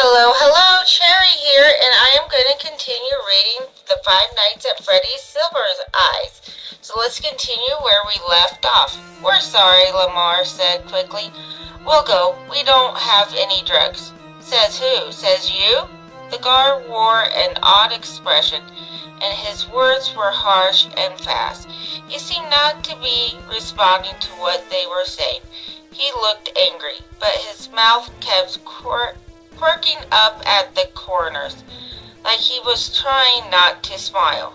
Hello, hello, Cherry here, and I am going to continue reading The Five Nights at Freddy's Silver's Eyes. So let's continue where we left off. We're sorry, Lamar said quickly. We'll go. We don't have any drugs. Says who? Says you? The guard wore an odd expression, and his words were harsh and fast. He seemed not to be responding to what they were saying. He looked angry, but his mouth kept quirking up at the corners, like he was trying not to smile.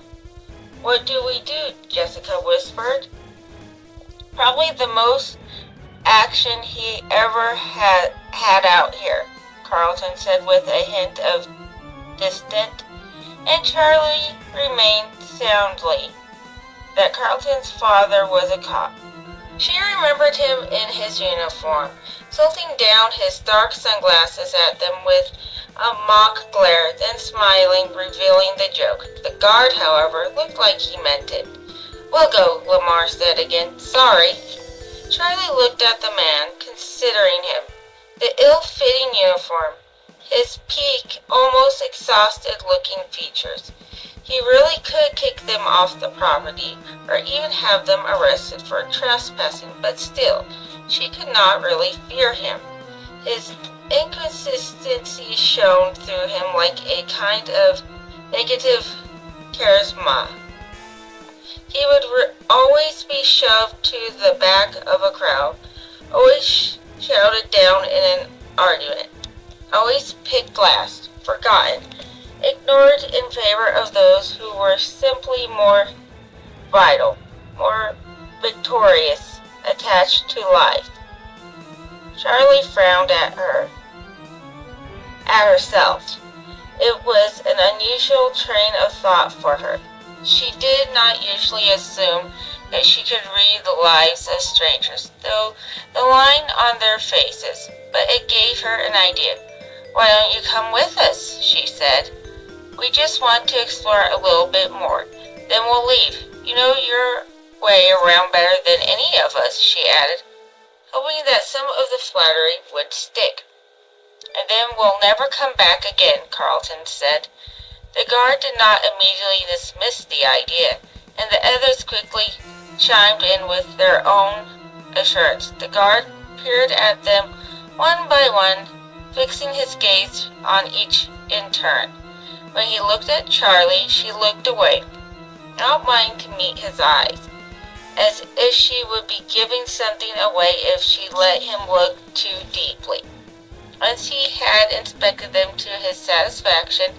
What do we do? Jessica whispered. Probably the most action he ever had out here, Carlton said with a hint of distant, and Charlie remained soundly that Carlton's father was a cop. She remembered him in his uniform, tilting down his dark sunglasses at them with a mock glare, then smiling, revealing the joke. The guard, however, looked like he meant it. We'll go, Lamar said again. Sorry. Charlie looked at the man, considering him. The ill-fitting uniform, his peaked, almost exhausted-looking features. He really could kick them off the property, or even have them arrested for trespassing, but still, she could not really fear him. His inconsistency shone through him like a kind of negative charisma. He would always be shoved to the back of a crowd, always shouted down in an argument, always picked last, forgotten, ignored in favor of those who were simply more vital, more victorious, attached to life. Charlie frowned at herself. It was an unusual train of thought for her. She did not usually assume that she could read the lives of strangers, though the line on their faces, but it gave her an idea. Why don't you come with us? She said. We just want to explore a little bit more. Then we'll leave. You know your way around better than any of us, she added, hoping that some of the flattery would stick. And then we'll never come back again, Carlton said. The guard did not immediately dismiss the idea, and the others quickly chimed in with their own assurance. The guard peered at them one by one, fixing his gaze on each in turn. When he looked at Charlie, she looked away, not wanting to meet his eyes, as if she would be giving something away if she let him look too deeply. Once he had inspected them to his satisfaction,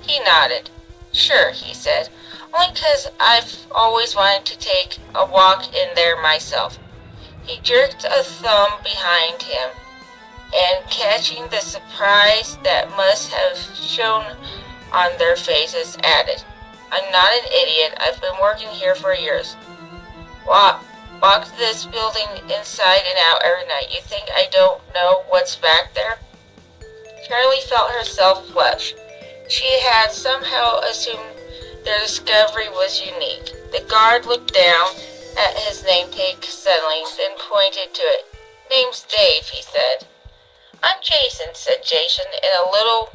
he nodded. Sure, he said, only 'cause I've always wanted to take a walk in there myself. He jerked a thumb behind him, and catching the surprise that must have shown on their faces, added, I'm not an idiot. I've been working here for years. Walked this building inside and out every night. You think I don't know what's back there? Charlie felt herself flush. She had somehow assumed their discovery was unique. The guard looked down at his nametag suddenly, then pointed to it. Name's Dave, he said. I'm Jason, said Jason, in a little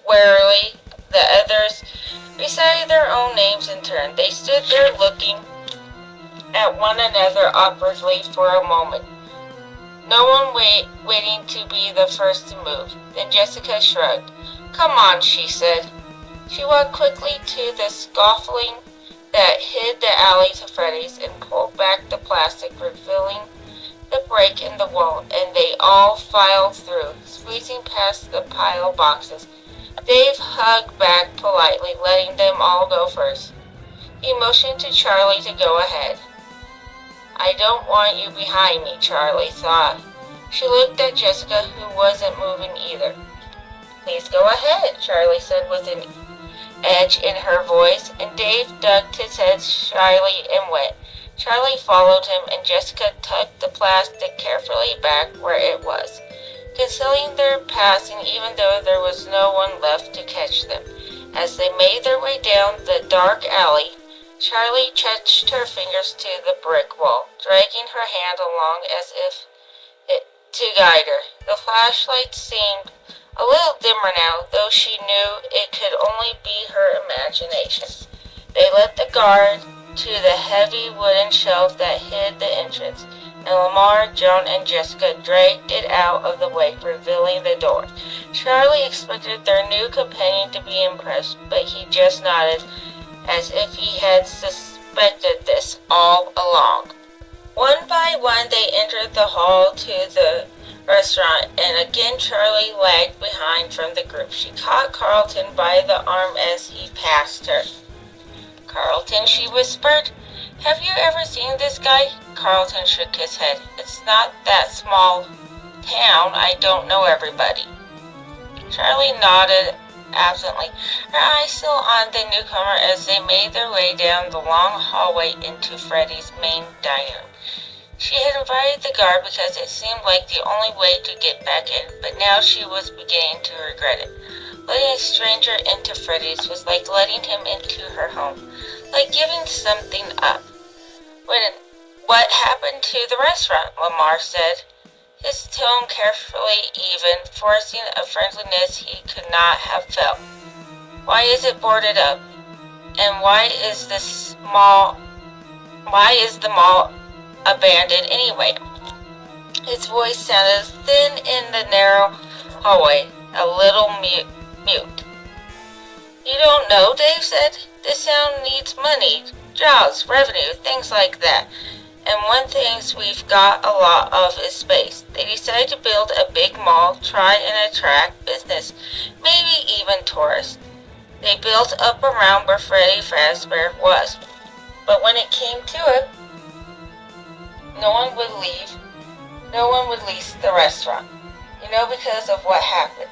warily. The others recited their own names in turn. They stood there looking at one another awkwardly for a moment, no one waiting to be the first to move. Then Jessica shrugged. Come on, she said. She walked quickly to the scaffolding that hid the alley to Freddy's and pulled back the plastic, revealing the break in the wall, and they all filed through, squeezing past the pile of boxes. Dave hugged back politely, letting them all go first. He motioned to Charlie to go ahead. I don't want you behind me, Charlie thought. She looked at Jessica, who wasn't moving either. Please go ahead, Charlie said with an edge in her voice, and Dave ducked his head shyly and went. Charlie followed him, and Jessica tucked the plastic carefully back where it was, concealing their passing even though there was no one left to catch them. As they made their way down the dark alley, Charlie touched her fingers to the brick wall, dragging her hand along as if to guide her. The flashlight seemed a little dimmer now, though she knew it could only be her imagination. They led the guard to the heavy wooden shelf that hid the entrance, and Lamar, Joan, and Jessica dragged it out of the way, revealing the door. Charlie expected their new companion to be impressed, but he just nodded as if he had suspected this all along. One by one they entered the hall to the restaurant, and again Charlie lagged behind from the group. She caught Carlton by the arm as he passed her. "Carlton," she whispered, "have you ever seen this guy?" Carlton shook his head. "It's not that small town. I don't know everybody." Charlie nodded absently, her eyes still on the newcomer as they made their way down the long hallway into Freddie's main dining room. She had invited the guard because it seemed like the only way to get back in, but now she was beginning to regret it. Letting a stranger into Freddie's was like letting him into her home, like giving something up. "What happened to the restaurant?" Lamar said, his tone carefully even, forcing a friendliness he could not have felt. "Why is it boarded up? And why is the mall abandoned anyway?" His voice sounded thin in the narrow hallway, a little mute. "You don't know," Dave said. "This town needs money, jobs, revenue, things like that. And one thing we've got a lot of is space. They decided to build a big mall, try and attract business, maybe even tourists. They built up around where Freddy Fazbear was. But when it came to it, no one would lease the restaurant, because of what happened.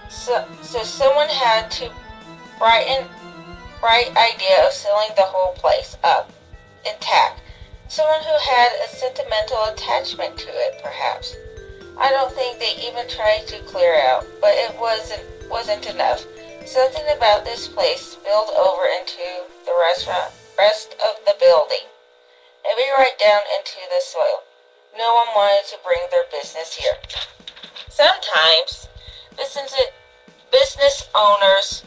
So someone had to bright idea of selling the whole place up, intact. Someone who had a sentimental attachment to it, perhaps. I don't think they even tried to clear out, but it wasn't enough. Something about this place spilled over into the rest of the building, maybe right down into the soil. No one wanted to bring their business here. Sometimes, business owners,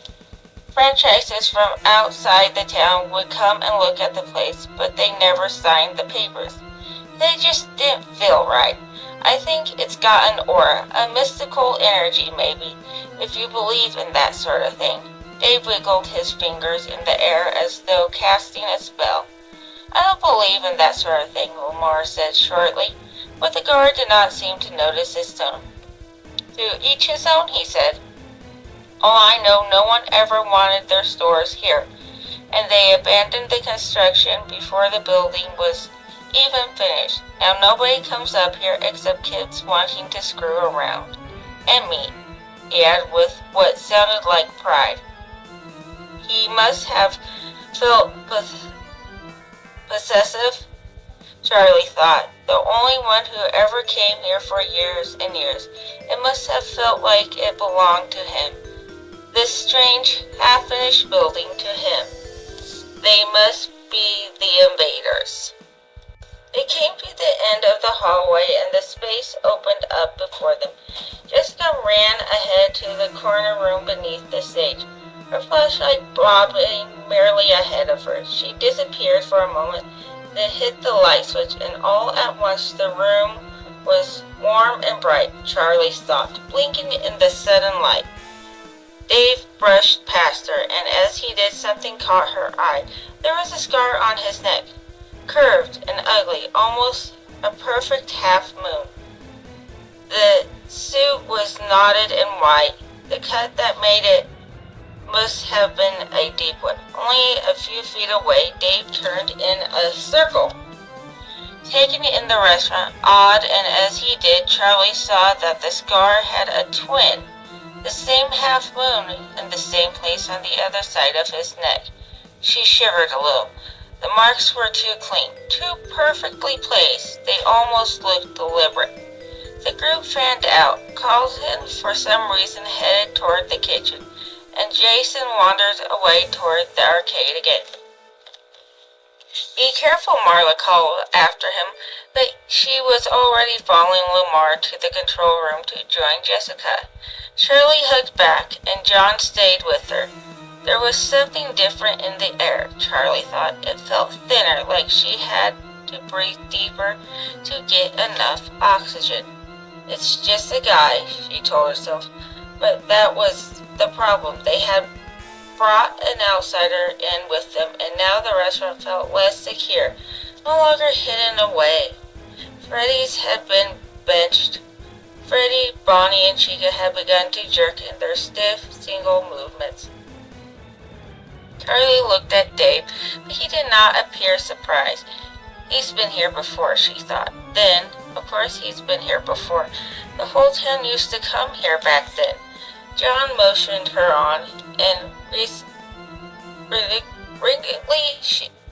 franchises from outside the town would come and look at the place, but they never signed the papers. They just didn't feel right. I think it's got an aura, a mystical energy maybe, if you believe in that sort of thing. Dave wiggled his fingers in the air as though casting a spell. "I don't believe in that sort of thing," Lamar said shortly, but the guard did not seem to notice his tone. "To each his own," he said. "All I know, no one ever wanted their stores here, and they abandoned the construction before the building was even finished. Now nobody comes up here except kids wanting to screw around. And me," he added with what sounded like pride. He must have felt possessive, Charlie thought, the only one who ever came here for years and years. It must have felt like it belonged to him. This strange, half-finished building to him. They must be the invaders. They came to the end of the hallway and the space opened up before them. Jessica ran ahead to the corner room beneath the stage, her flashlight bobbing merely ahead of her. She disappeared for a moment, then hit the light switch, and all at once the room was warm and bright, Charlie thought, blinking in the sudden light. Dave brushed past her, and as he did, something caught her eye. There was a scar on his neck, curved and ugly, almost a perfect half-moon. The suit was knotted and white. The cut that made it must have been a deep one. Only a few feet away, Dave turned in a circle. Taking in the restaurant, odd, and as he did, Charlie saw that the scar had a twin. The same half-moon in the same place on the other side of his neck. She shivered a little. The marks were too clean, too perfectly placed. They almost looked deliberate. The group fanned out. Carlton, for some reason, headed toward the kitchen, and Jason wandered away toward the arcade again. Be careful, Marla called after him, but she was already following Lamar to the control room to join Jessica. Shirley hugged back, and John stayed with her. There was something different in the air, Charlie thought. It felt thinner, like she had to breathe deeper to get enough oxygen. It's just a guy, she told herself. But that was the problem. They had brought an outsider in with them, and now the restaurant felt less secure, no longer hidden away. Freddy's had been benched. Freddy, Bonnie, and Chica had begun to jerk in their stiff, single movements. Charlie looked at Dave, but he did not appear surprised. He's been here before, she thought. Then, of course he's been here before. The whole town used to come here back then. John motioned her on, and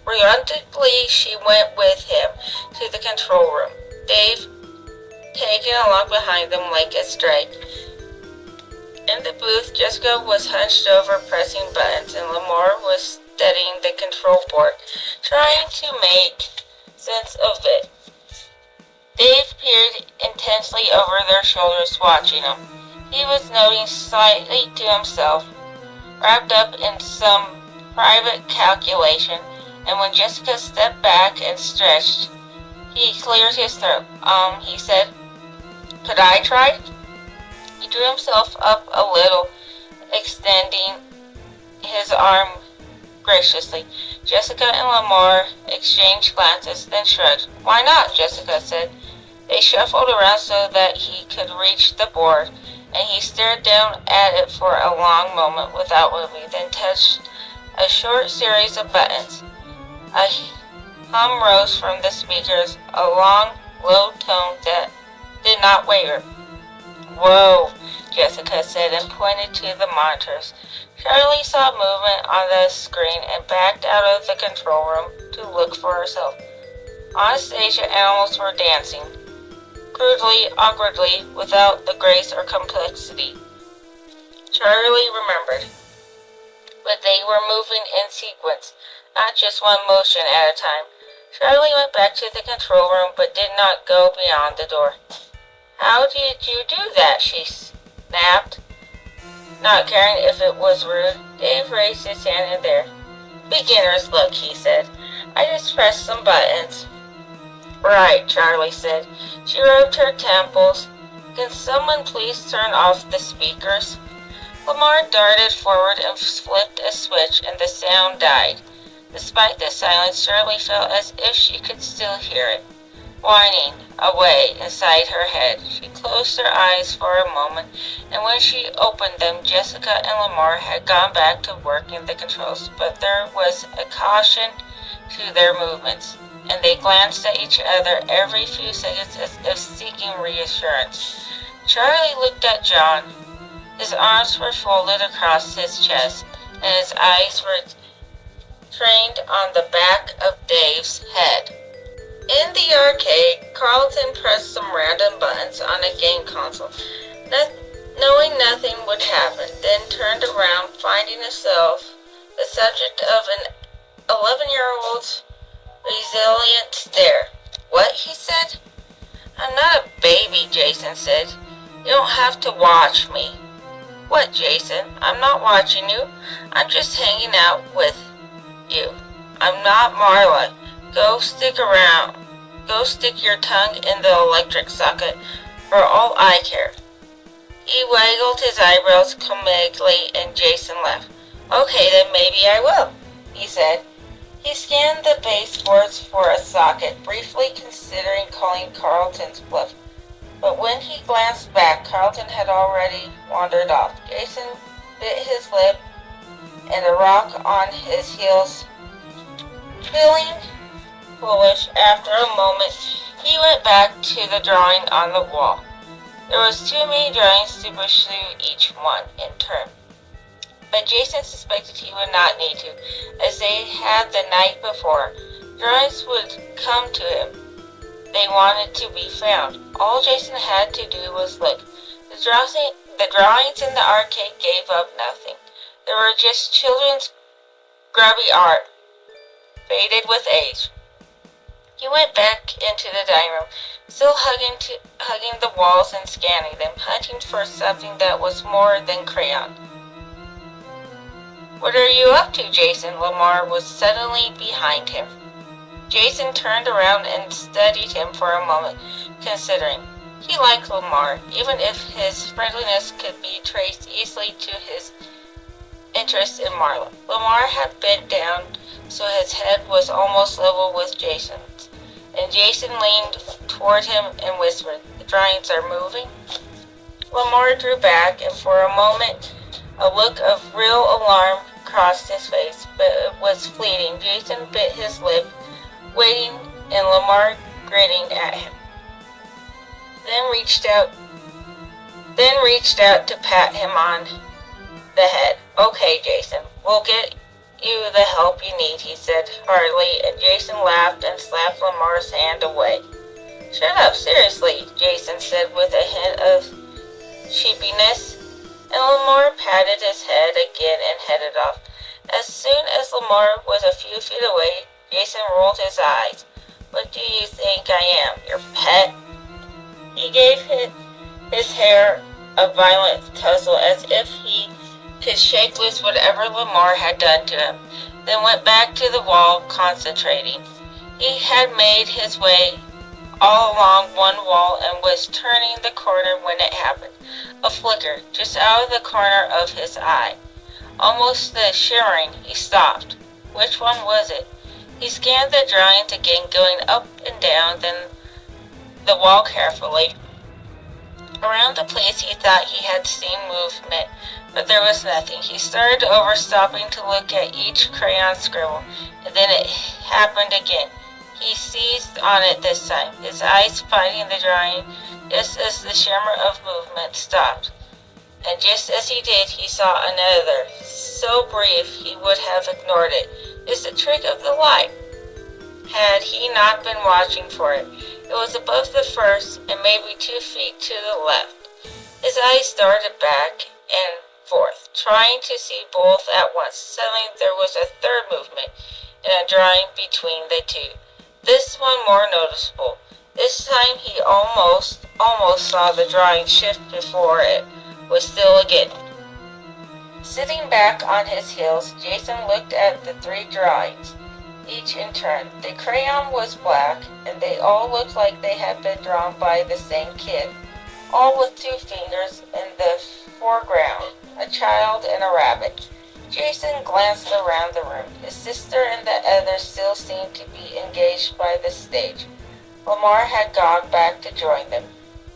reluctantly she went with him to the control room, Dave tagging along behind them like a stray. In the booth, Jessica was hunched over pressing buttons, and Lamar was studying the control board, trying to make sense of it. Dave peered intensely over their shoulders, watching them. He was nodding slightly to himself, wrapped up in some private calculation, and when Jessica stepped back and stretched, he cleared his throat. He said, "Could I try?" He drew himself up a little, extending his arm graciously. Jessica and Lamar exchanged glances, then shrugged. "Why not?" Jessica said. They shuffled around so that he could reach the board, and he stared down at it for a long moment without moving, then touched a short series of buttons. A hum rose from the speakers, a long, low tone that did not waver. "Whoa," Jessica said and pointed to the monitors. Charlie saw movement on the screen and backed out of the control room to look for herself. On stage, the animals were dancing, crudely, awkwardly, without the grace or complexity Charlie remembered. But they were moving in sequence, not just one motion at a time. Charlie went back to the control room but did not go beyond the door. "How did you do that?" she snapped, not caring if it was rude. Dave raised his hand in there. "Beginner's luck," he said. "I just pressed some buttons." "Right," Charlie said. She rubbed her temples. "Can someone please turn off the speakers?" Lamar darted forward and flipped a switch, and the sound died. Despite the silence, Shirley felt as if she could still hear it, whining away inside her head. She closed her eyes for a moment, and when she opened them, Jessica and Lamar had gone back to working the controls, but there was a caution to their movements, and they glanced at each other every few seconds as if seeking reassurance. Charlie looked at John. His arms were folded across his chest, and his eyes were trained on the back of Dave's head. In the arcade, Carlton pressed some random buttons on a game console, knowing nothing would happen, then turned around, finding himself the subject of an 11-year-old's resilient stare. "What?" he said. "I'm not a baby," Jason said. "You don't have to watch me." "What, Jason? I'm not watching you. I'm just hanging out with you. I'm not Marla. Go stick around. Go stick your tongue in the electric socket for all I care." He waggled his eyebrows comically, and Jason laughed. "Okay, then maybe I will," he said. He scanned the baseboards for a socket, briefly considering calling Carlton's bluff. But when he glanced back, Carlton had already wandered off. Jason bit his lip and a rock on his heels. Feeling foolish, after a moment, he went back to the drawing on the wall. There was too many drawings to pursue each one in turn. But Jason suspected he would not need to, as they had the night before. Drawings would come to him. They wanted to be found. All Jason had to do was look. The drawings in the arcade gave up nothing. They were just children's grubby art. faded with age. He went back into the dining room, still hugging the walls and scanning them, hunting for something that was more than crayon. "What are you up to, Jason?" Lamar was suddenly behind him. Jason turned around and studied him for a moment, considering. He liked Lamar, even if his friendliness could be traced easily to his interest in Marla. Lamar had bent down so his head was almost level with Jason's, and Jason leaned toward him and whispered, "The drawings are moving?" Lamar drew back, and for a moment a look of real alarm crossed his face, but it was fleeting. Jason bit his lip, waiting, and Lamar grinning at him. Then reached out to pat him on the head. "Okay, Jason, we'll get you the help you need," he said heartily, and Jason laughed and slapped Lamar's hand away. "Shut up, seriously," Jason said with a hint of sheepiness, and Lamar patted his head again and headed off. As soon as Lamar was a few feet away, Jason rolled his eyes. "What do you think I am, your pet?" He gave his hair a violent tussle as if he could shake loose whatever Lamar had done to him, then went back to the wall, concentrating. He had made his way all along one wall and was turning the corner when it happened. A flicker, just out of the corner of his eye. Almost the shivering, he stopped. Which one was it? He scanned the drawings again, going up and down, then the wall carefully. Around the place he thought he had seen movement, but there was nothing. He started over, stopping to look at each crayon scribble, and then it happened again. He seized on it this time, his eyes finding the drawing just as the shimmer of movement stopped. And just as he did, he saw another, so brief he would have ignored it. It's the trick of the light. Had he not been watching for it, it was above the first and maybe 2 feet to the left. His eyes darted back and forth, trying to see both at once. Suddenly there was a third movement and a drawing between the two. This one more noticeable. This time he almost saw the drawing shift before it was still again. Sitting back on his heels, Jason looked at the 3 drawings, each in turn. The crayon was black, and they all looked like they had been drawn by the same kid, all with 2 fingers in the foreground, a child and a rabbit. Jason glanced around the room. His sister and the others still seemed to be engaged by the stage. Lamar had gone back to join them.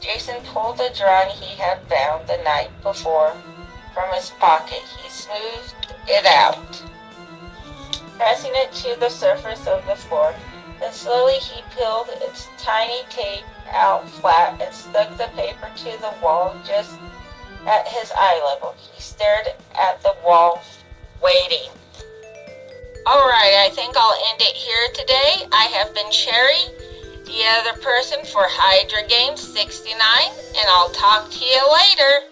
Jason pulled the drawing he had found the night before from his pocket. He smoothed it out, pressing it to the surface of the floor. Then slowly he peeled its tiny tape out flat and stuck the paper to the wall just at his eye level. He stared at the wall, waiting. Alright, I think I'll end it here today. I have been Sherry, the other person for Hydra Games 69, and I'll talk to you later.